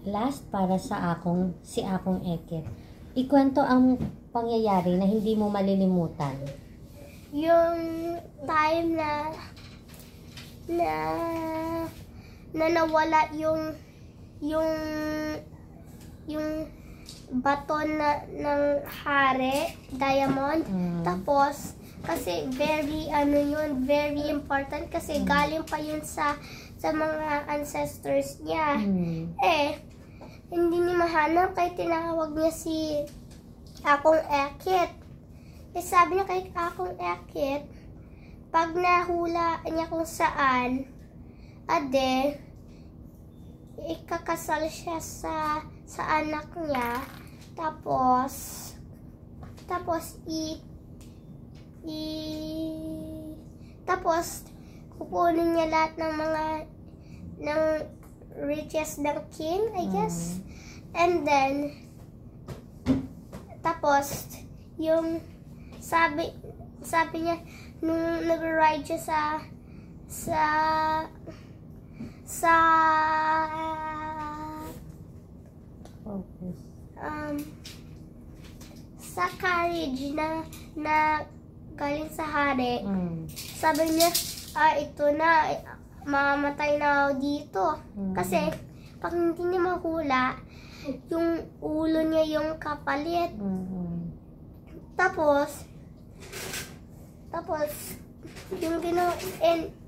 Last para sa si akong Eket. Ikwento ang pangyayari na hindi mo malilimutan. Yung time na nawala yung baton ng hari, diamond. Tapos kasi very important kasi galing pa yun sa mga ancestors niya. Hindi niya mahanap kaya tinawag niya si akong Eket. Sabi niya kay akong Eket, pag nahula niya kung saan, ikakasal siya sa anak niya. Tapos kukunin niya lahat ng riches ng king, I guess. And then tapos yung sabi niya nung nag-ride siya sa carriage na galing sa hari. Sabi niya, ito na, mamamatay na ako dito. Kasi, pag hindi niya mahula, yung ulo niya yung kapalit. Tapos, yung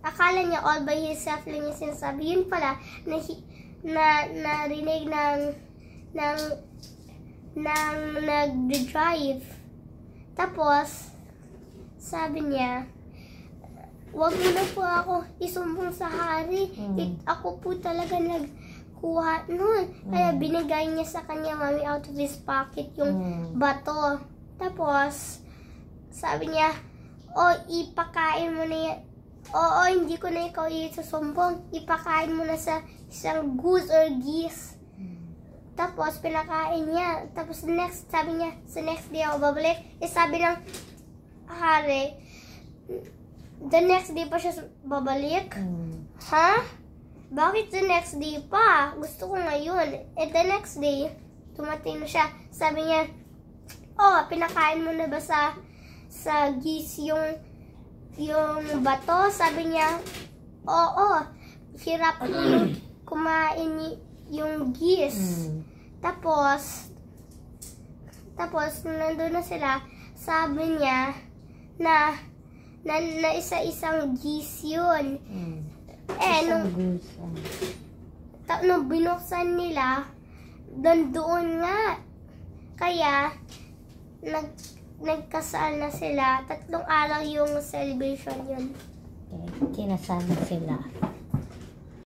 akala niya all by himself lang yung sinasabi. Yun pala, narinig ng nag-drive. Tapos, sabi niya, wag mo na po ako isumbong sa hari. Ako po talaga nagkuha nun. Kaya binigay niya sa kanya, mami, out of his pocket yung bato. Tapos, sabi niya, ipakain mo na yan. Hindi ko na ikaw isusumbong. Ipakain mo na sa isang goose or geese. Tapos, pinakain niya. Tapos, sabi niya, sa next day ako babalik. Sabi ng hari, the next day pa siya babalik? Bakit the next day pa? Gusto ko ngayon. The next day, tumating na siya. Sabi niya, pinakain mo na ba sa geese yung bato? Sabi niya, hirap yung kumain yung geese. Tapos nandun na sila, sabi niya na isa-isang geese yun. Nung binuksan nila, doon nga. Kaya, nagkasal na sila. 3 araw yung celebration yun. Kinasal na sila.